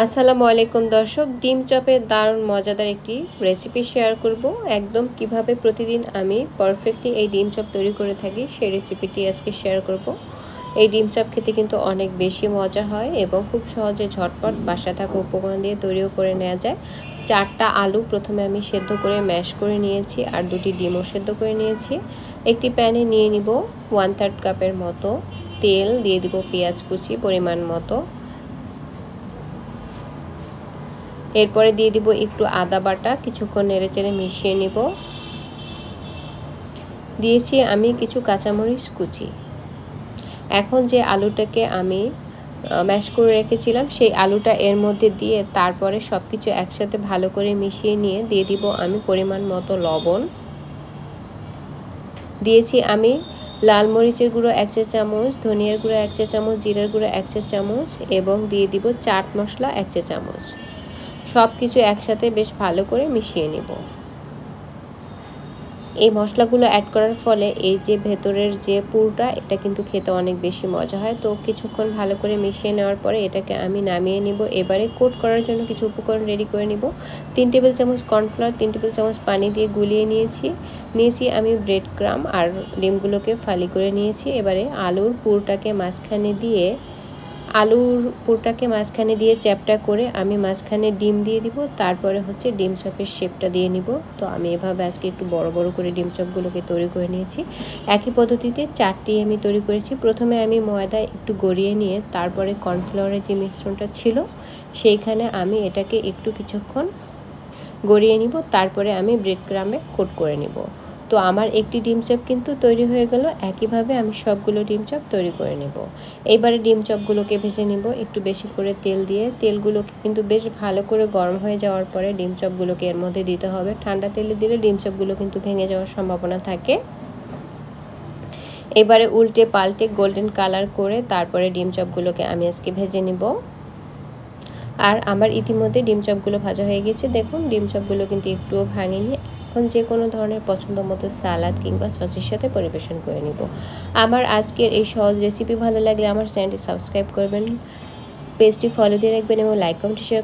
আসসালামু আলাইকুম দর্শক, ডিম চপের দারুণ মজাদার একটি রেসিপি শেয়ার করব। একদম কিভাবে প্রতিদিন আমি পারফেক্টলি এই ডিম চপ তৈরি করে থাকি সেই রেসিপিটি আজকে শেয়ার করব। এই ডিম চপ খেতে কিন্তু অনেক বেশি মজা হয় এবং খুব সহজে ঝটপট বাসায় থাকা উপকরণ দিয়ে তৈরিও করে নেওয়া যায়। 4টা আলু প্রথমে আমি সেদ্ধ করে ম্যাশ করে নিয়েছি আর 2টি ডিমও সেদ্ধ করে নিয়েছি। একটি প্যানে নিয়ে নিব 1/3 কাপের মতো তেল, দিয়ে দিব পেঁয়াজ কুচি পরিমাণ মতো, এরপরে দিয়ে দিব একটু আদা বাটা, কিছুক্ষণ নেড়েচেড়ে মিশিয়ে নিব। দিয়েছি আমি কিছু কাঁচামরিচ কুচি। এখন যে আলুটাকে আমি ম্যাশ করে রেখেছিলাম সেই আলুটা এর মধ্যে দিয়ে তারপরে সব কিছু একসাথে ভালো করে মিশিয়ে নিয়ে দিয়ে দিব আমি পরিমাণ মতো লবণ। দিয়েছি আমি লাল মরিচের গুঁড়ো 1 চা চামচ, ধনিয়ার গুঁড়ো 1 চা চামচ, জিরার গুঁড়ো 1 চা চামচ এবং দিয়ে দিব চাট মশলা 1 চা চামচ। সব কিছু একসাথে বেশ ভালো করে মিশিয়ে নিব। এই মশলাগুলো অ্যাড করার ফলে এই যে ভেতরের যে পুরটা, এটা কিন্তু খেতে অনেক বেশি মজা হয়। তো কিছুক্ষণ ভালো করে মিশিয়ে নেওয়ার পরে এটাকে আমি নামিয়ে নিব। এবারে কোট করার জন্য কিছু উপকরণ রেডি করে নিব। 3 টেবিল চামচ কর্নফ্লাওয়ার, 3 টেবিল চামচ পানি দিয়ে গুলিয়ে নিয়েছি আমি ব্রেড ক্রাম আর ডিমগুলোকে ফালি করে নিয়েছি। এবারে আলুর পুরটাকে মাঝখানে দিয়ে চ্যাপটা করে আমি মাঝখানে ডিম দিয়ে দিব। তারপরে হচ্ছে ডিম চপের শেপটা দিয়ে নিব। তো আমি এভাবে আজকে একটু বড় বড় করে ডিম চপগুলোকে তৈরি করে নিয়েছি। একই পদ্ধতিতে 4টি আমি তৈরি করেছি। প্রথমে আমি ময়দা একটু গড়িয়ে নিয়ে তারপরে কর্নফ্লাওয়ারের যে মিশ্রণটা ছিল সেইখানে আমি এটাকে একটু কিছুক্ষণ গড়িয়ে নিব। তারপরে আমি ব্রেড ক্রামে কোট করে নিব। তো আমার একটি ডিম চপ কিন্তু তৈরি হয়ে গেল। একইভাবে আমি সবগুলো ডিম চপ তৈরি করে নেব। এইবারে ডিম চপগুলোকে ভেজে নিব একটু বেশি করে তেল দিয়ে। তেলগুলোকে কিন্তু বেশ ভালো করে গরম হয়ে যাওয়ার পরে ডিম চপগুলোকে এর মধ্যে দিতে হবে। ঠান্ডা তেলে দিলে ডিম চপগুলো কিন্তু ভেঙে যাওয়ার সম্ভাবনা থাকে। এবারে উল্টে পাল্টে গোল্ডেন কালার করে তারপরে ডিম চপগুলোকে আমি আজকে ভেজে নিব। আর আমার ইতিমধ্যে ডিম চপগুলো ভাজা হয়ে গেছে। দেখুন ডিম চপগুলো কিন্তু একটুও ভাঙেনি। এখন যে কোনো ধরনের পছন্দ মতো সালাদ কিংবা সসের সাথে পরিবেশন করে নিব। আমার আজকের এই সহজ রেসিপি ভালো লাগলে আমার চ্যানেলটি সাবস্ক্রাইব করবেন, পেজটি ফলো দিয়ে রাখবেন এবং লাইক কমেন্ট শেয়ার